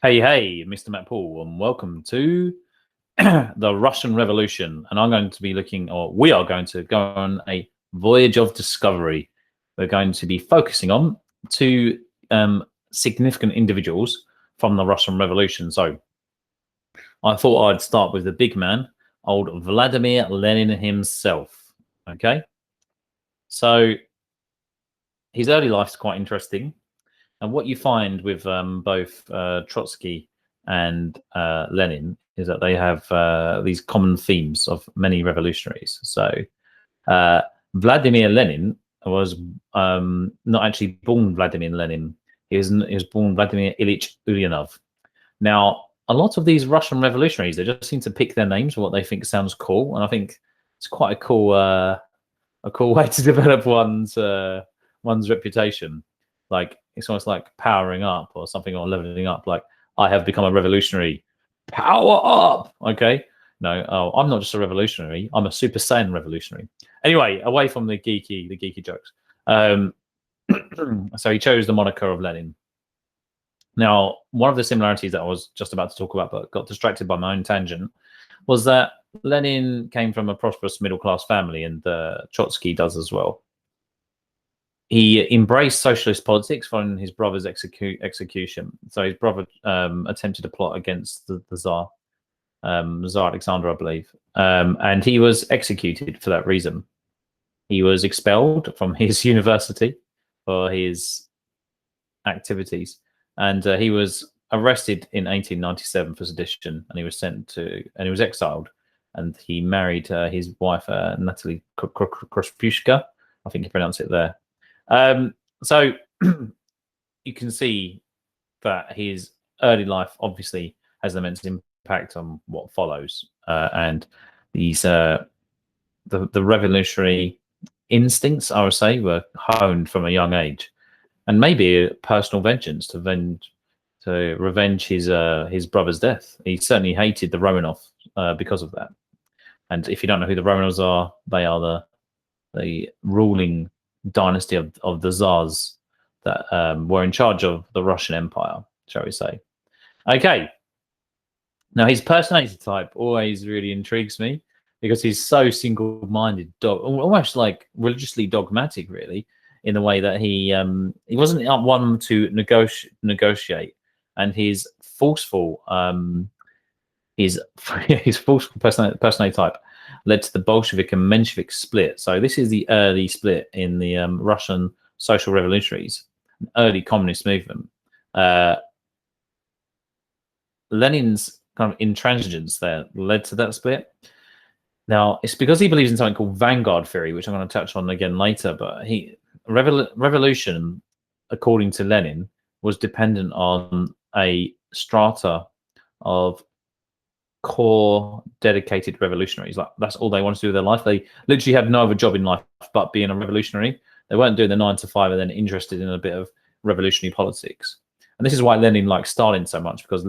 Hey, hey, Mr. Mack-Poole, and welcome to the Russian Revolution. And I'm going to be looking, or we are going to go on a voyage of discovery. We're going to be focusing on two significant individuals from the Russian Revolution. So I thought I'd start with the big man, old Vladimir Lenin himself. Okay. So his early life is quite interesting. And what you find with both Trotsky and Lenin is that they have these common themes of many revolutionaries. So Vladimir Lenin was not actually born Vladimir Lenin. He was born Vladimir Ilyich Ulyanov. Now, a lot of these Russian revolutionaries, they just seem to pick their names for what they think sounds cool, and I think it's quite a cool way to develop one's reputation. Like it's almost like powering up or something, or leveling up. Like I have become a revolutionary. Power up. Okay. No, oh, I'm not just a revolutionary. I'm a Super Saiyan revolutionary. Anyway, away from the geeky jokes. So he chose the moniker of Lenin. Now, one of the similarities that I was just about to talk about, but got distracted by my own tangent, was that Lenin came from a prosperous middle-class family, and Trotsky does as well. He embraced socialist politics following his brother's execution. So his brother attempted to plot against the Tsar, Tsar Alexander, I believe, and he was executed for that reason. He was expelled from his university for his activities, and he was arrested in 1897 for sedition, and he was exiled, and he married his wife Natalie Krospushka. I think you pronounce it there. So you can see that his early life obviously has an immense impact on what follows, and these the revolutionary instincts, I would say, were honed from a young age, and maybe a personal vengeance to revenge his brother's death. He certainly hated the Romanovs because of that. And if you don't know who the Romanovs are, they are the ruling dynasty of the Tsars that were in charge of the Russian Empire, shall we say. Okay. Now, his personality type always really intrigues me because he's so single-minded, almost like religiously dogmatic, really, in the way that he wasn't one to negotiate, and his forceful his forceful personality type led to the Bolshevik and Menshevik split. So this is the early split in the Russian social revolutionaries, early communist movement. Lenin's kind of intransigence there led to that split. Now, it's because he believes in something called vanguard theory, which I'm going to touch on again later. But revolution, according to Lenin, was dependent on a strata of core dedicated revolutionaries. Like that's all they wanted to do with their life. They literally had no other job in life but being a revolutionary. They weren't doing the 9 to 5 and then interested in a bit of revolutionary politics. And this is why Lenin liked Stalin so much, because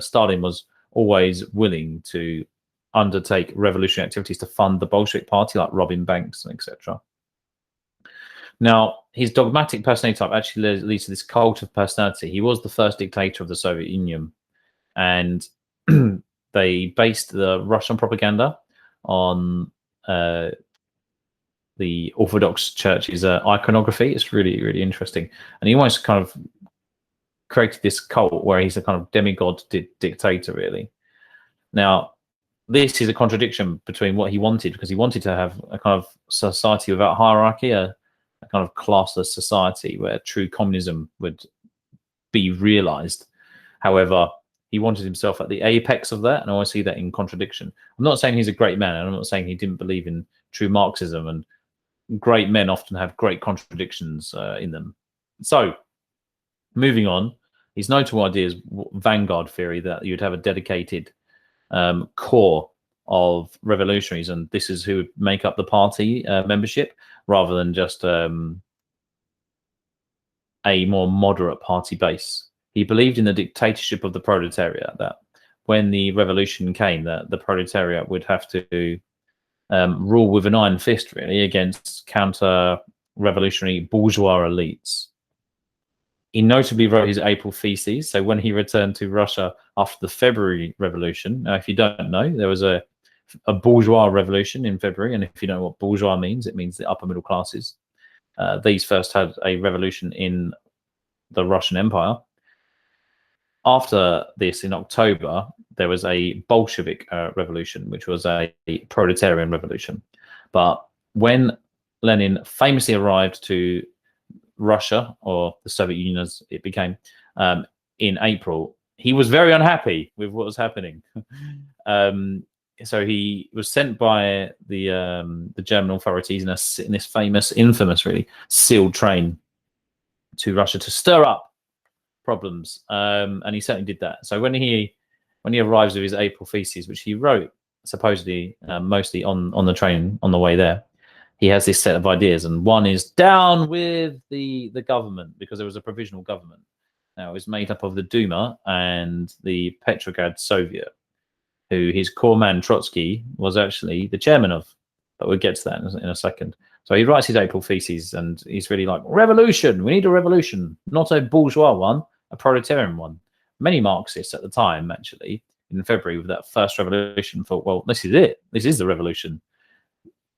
Stalin was always willing to undertake revolutionary activities to fund the Bolshevik party, like robbing banks and etc. Now, his dogmatic personality type actually leads to this cult of personality. He was the first dictator of the Soviet Union, and they based the Russian propaganda on the Orthodox Church's iconography. It's really, really interesting. And he almost kind of created this cult where he's a kind of demigod dictator, really. Now, this is a contradiction between what he wanted, because he wanted to have a kind of society without hierarchy, a kind of classless society where true communism would be realized. However, he wanted himself at the apex of that, and I always see that in contradiction. I'm not saying he's a great man, and I'm not saying he didn't believe in true Marxism, and great men often have great contradictions in them. So, moving on, his notable idea is vanguard theory, that you'd have a dedicated core of revolutionaries, and this is who would make up the party membership, rather than just a more moderate party base. He believed in the dictatorship of the proletariat, that when the revolution came, that the proletariat would have to rule with an iron fist, really, against counter-revolutionary bourgeois elites. He notably wrote his April Theses. So when he returned to Russia after the February Revolution, now if you don't know, there was a bourgeois revolution in February, and if you know what bourgeois means, it means the upper middle classes. These first had a revolution in the Russian Empire. After this, in October, there was a Bolshevik revolution, which was a proletarian revolution. But when Lenin famously arrived to Russia, or the Soviet Union as it became, in April, he was very unhappy with what was happening. So he was sent by the German authorities in this famous, infamous, really sealed train to Russia to stir up problems, and he certainly did that. So when he arrives with his April Theses, which he wrote supposedly mostly on the train on the way there, he has this set of ideas, and one is down with the government, because there was a provisional government. Now it was made up of the Duma and the Petrograd Soviet, who his core man Trotsky was actually the chairman of. But we'll get to that in a second. So he writes his April Theses, and he's really like, revolution, we need a revolution, not a bourgeois one, a proletarian one. Many Marxists at the time, actually, in February with that first revolution, thought, well, this is it. This is the revolution.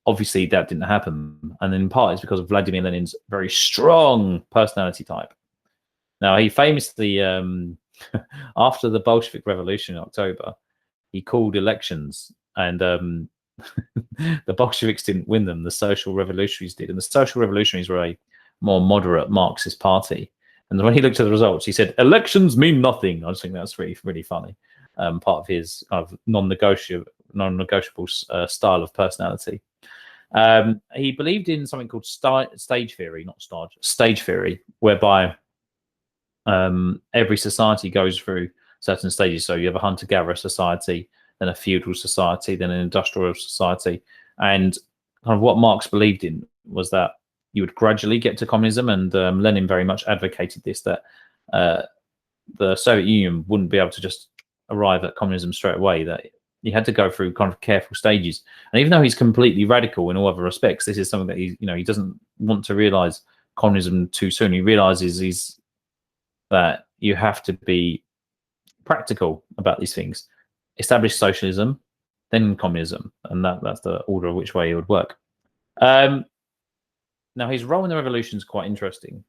Obviously, that didn't happen. And in part, it's because of Vladimir Lenin's very strong personality type. Now, he famously, after the Bolshevik Revolution in October, he called elections, and the Bolsheviks didn't win them. The Social Revolutionaries did. And the Social Revolutionaries were a more moderate Marxist party. And when he looked at the results, he said, elections mean nothing. I just think that's really, really funny. Part of his kind of non-negotiable style of personality. He believed in something called stage theory, stage theory, whereby every society goes through certain stages. So you have a hunter-gatherer society, then a feudal society, then an industrial society. And kind of what Marx believed in was that you would gradually get to communism, and Lenin very much advocated this, that the Soviet Union wouldn't be able to just arrive at communism straight away, that you had to go through kind of careful stages. And even though he's completely radical in all other respects, this is something that he doesn't want to realize communism too soon. He realizes that you have to be practical about these things. Establish socialism, then communism, and that's the order of which way it would work. Now, his role in the revolution is quite interesting,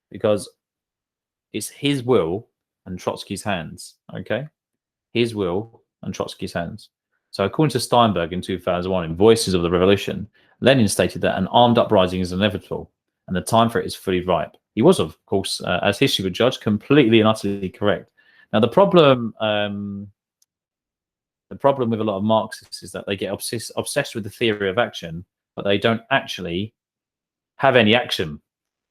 because it's his will and Trotsky's hands. Okay, his will and Trotsky's hands. So, according to Steinberg in 2001, in Voices of the Revolution, Lenin stated that an armed uprising is inevitable, and the time for it is fully ripe. He was, of course, as history would judge, completely and utterly correct. Now, the problem with a lot of Marxists is that they get obsessed with the theory of action, but they don't actually have any action.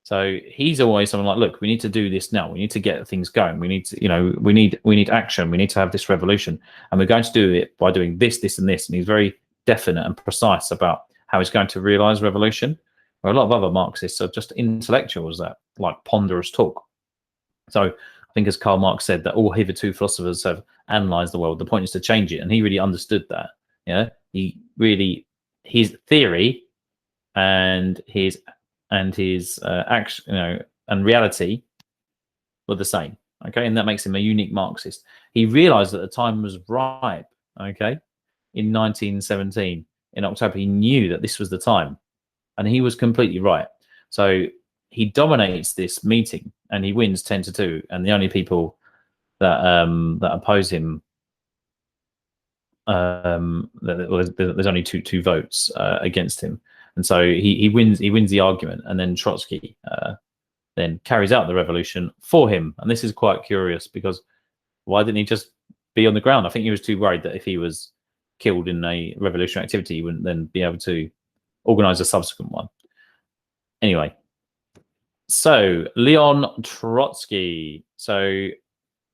So he's always someone like, look, we need to do this now. We need to get things going. We need to, we need action. We need to have this revolution, and we're going to do it by doing this, this, and this. And he's very definite and precise about how he's going to realize revolution. Where a lot of other Marxists are just intellectuals that like ponderous talk. So I think, as Karl Marx said, that all hitherto philosophers have analyzed the world. The point is to change it, and he really understood that. Yeah, his theory and his action, and reality were the same. Okay, and that makes him a unique Marxist. He realized that the time was ripe. Okay, in 1917, in October, he knew that this was the time, and he was completely right. So he dominates this meeting, and he wins 10-2. And the only people that oppose him, there's only two votes against him. And so he wins the argument, and then Trotsky then carries out the revolution for him. And this is quite curious, because why didn't he just be on the ground? I think he was too worried that if he was killed in a revolutionary activity, he wouldn't then be able to organize a subsequent one. Anyway, so Leon Trotsky. So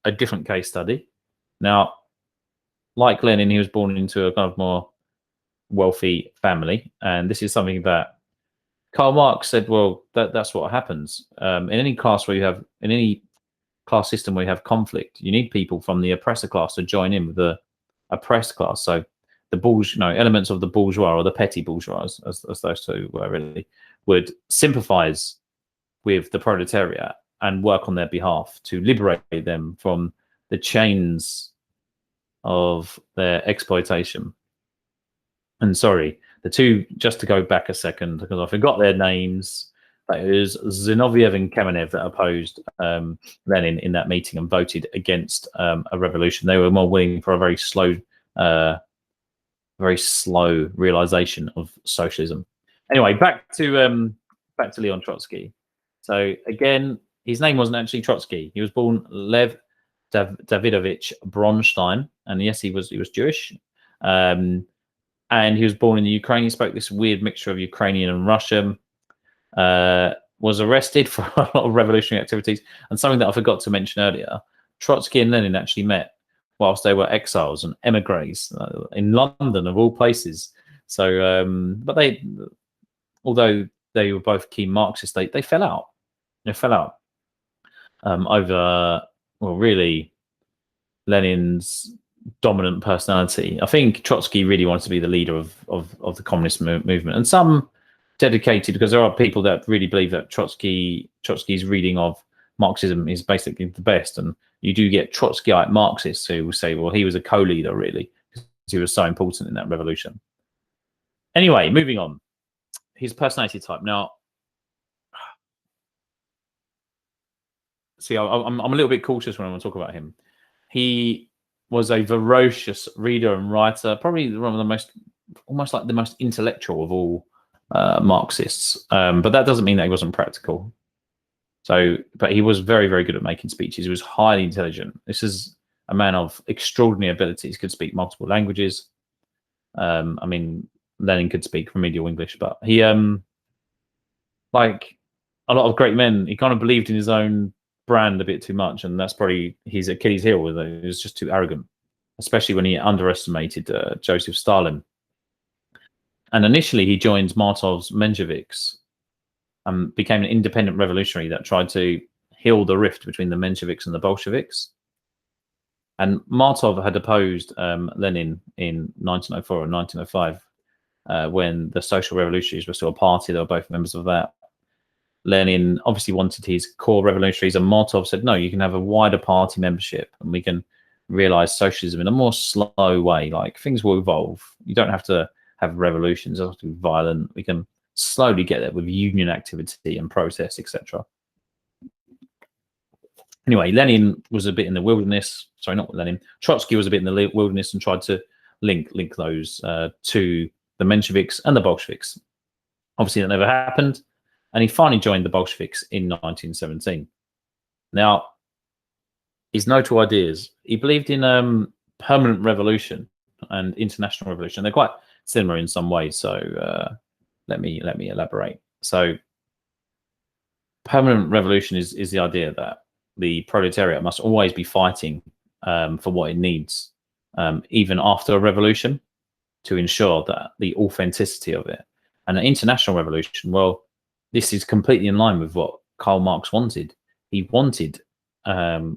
a different case study. Now, like Lenin, he was born into a kind of more wealthy family, and this is something that Karl Marx said, well, that's what happens in any class where you have, in any class system where you have conflict, you need people from the oppressor class to join in with the oppressed class. So the elements of the bourgeois, or the petty bourgeois, as those two were, really would sympathize with the proletariat and work on their behalf to liberate them from the chains of their exploitation. And sorry, the two, just to go back a second, because I forgot their names. That is Zinoviev and Kamenev that opposed Lenin in that meeting and voted against a revolution. They were more willing for a very slow realization of socialism. Anyway, back to Leon Trotsky. So again, his name wasn't actually Trotsky. He was born Lev Davidovich Bronstein, and yes, he was Jewish. And he was born in the Ukraine. He spoke this weird mixture of Ukrainian and Russian. Was arrested for a lot of revolutionary activities. And something that I forgot to mention earlier, Trotsky and Lenin actually met whilst they were exiles and emigres in London, of all places. So, but although they were both keen Marxists, they fell out. They fell out over, well, really, Lenin's dominant personality. I think Trotsky really wanted to be the leader of the communist movement, and some dedicated, because there are people that really believe that Trotsky's reading of Marxism is basically the best, and you do get Trotskyite Marxists who will say, well, he was a co-leader really because he was so important in that revolution. Anyway, moving on, his personality type. Now, see, I'm a little bit cautious when I want to talk about him. He was a voracious reader and writer, probably one of the most, almost like the most intellectual of all Marxists, but that doesn't mean that he wasn't practical. So, but he was very, very good at making speeches. He was highly intelligent. This is a man of extraordinary abilities. Could speak multiple languages. I mean, Lenin could speak remedial English, but he, like a lot of great men, he kind of believed in his own brand a bit too much, and that's probably his Achilles heel. He was just too arrogant, especially when he underestimated Joseph Stalin. And initially, he joined Martov's Mensheviks and became an independent revolutionary that tried to heal the rift between the Mensheviks and the Bolsheviks. And Martov had opposed Lenin in 1904 and 1905 when the Social Revolutionaries were still a party. They were both members of that. Lenin obviously wanted his core revolutionaries, and Martov said, no, you can have a wider party membership and we can realize socialism in a more slow way. Like, things will evolve. You don't have to have revolutions, it doesn't have to be violent. We can slowly get there with union activity and protest, etc. Anyway, Lenin was a bit in the wilderness. Sorry, not Lenin. Trotsky was a bit in the wilderness and tried to link those to the Mensheviks and the Bolsheviks. Obviously, that never happened, and he finally joined the Bolsheviks in 1917. Now, his notable ideas: he believed in permanent revolution and international revolution. They're quite similar in some ways. So let me elaborate. So, permanent revolution is the idea that the proletariat must always be fighting for what it needs, even after a revolution, to ensure that the authenticity of it. And an international revolution, well, this is completely in line with what Karl Marx wanted. He wanted, and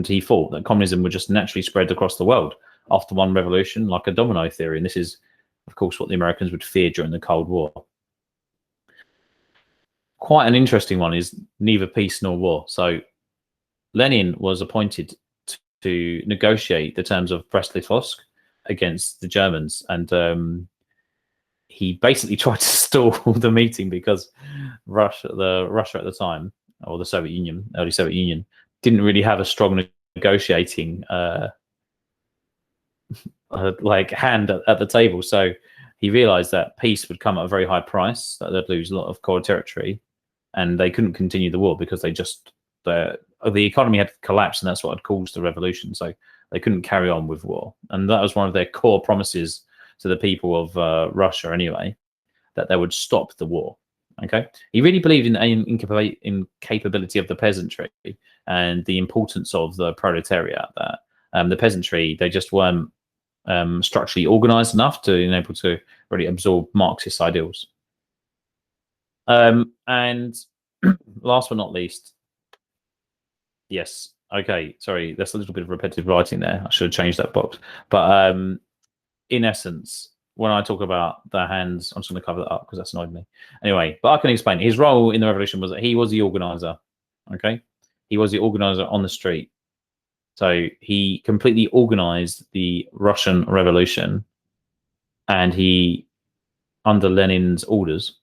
he thought that communism would just naturally spread across the world after one revolution, like a domino theory. And this is, of course, what the Americans would fear during the Cold War. Quite an interesting one is neither peace nor war. So Lenin was appointed to negotiate the terms of Brest-Litovsk against the Germans, and he basically tried to stall the meeting because Russia at the time, or the Soviet Union, early Soviet Union, didn't really have a strong negotiating like hand at the table. So he realized that peace would come at a very high price, that they'd lose a lot of core territory, and they couldn't continue the war because they just the economy had collapsed, and that's what had caused the revolution. So they couldn't carry on with war, and that was one of their core promises to the people of Russia, anyway, that they would stop the war. Okay, he really believed in incapability of the peasantry and the importance of the proletariat. That the peasantry, they just weren't structurally organized enough to enable to really absorb Marxist ideals. And last but not least, yes, okay, sorry, that's a little bit of repetitive writing there. I should have changed that box. But in essence, when I talk about the hands, I'm just going to cover that up because that's annoyed me. Anyway, but I can explain. His role in the revolution was that he was the organizer. Okay, he was the organizer on the street. So he completely organized the Russian Revolution, and he, under Lenin's orders,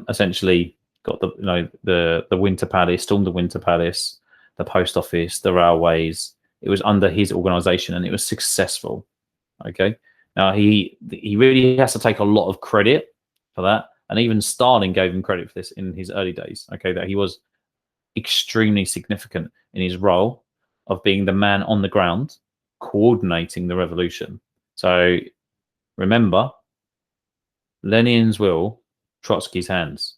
essentially got the Winter Palace, stormed the Winter Palace, the post office, the railways. It was under his organization, and it was successful. Okay. Now he really has to take a lot of credit for that, and even Stalin gave him credit for this in his early days. Okay, that he was extremely significant in his role of being the man on the ground, coordinating the revolution. So remember, Lenin's will, Trotsky's hands.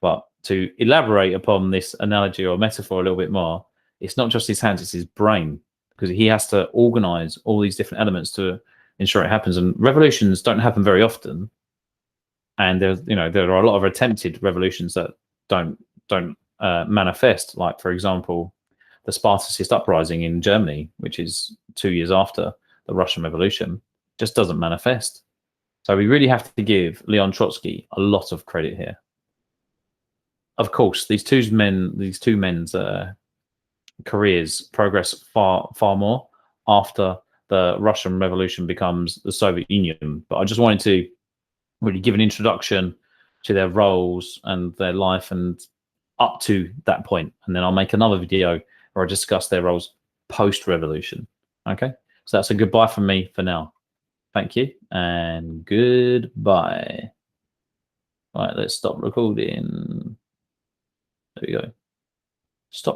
But to elaborate upon this analogy or metaphor a little bit more, it's not just his hands, it's his brain, because he has to organize all these different elements to ensure it happens. And revolutions don't happen very often. And there are a lot of attempted revolutions that don't manifest. Like, for example, the Spartacist uprising in Germany, which is 2 years after the Russian Revolution, just doesn't manifest. So we really have to give Leon Trotsky a lot of credit here. Of course, these two men's careers progress far more after the Russian Revolution becomes the Soviet Union. But I just wanted to really give an introduction to their roles and their life and up to that point, and then I'll make another video where I discuss their roles post-revolution. Okay, so that's a goodbye from me for now. Thank you and goodbye. All right, let's stop recording. There we go.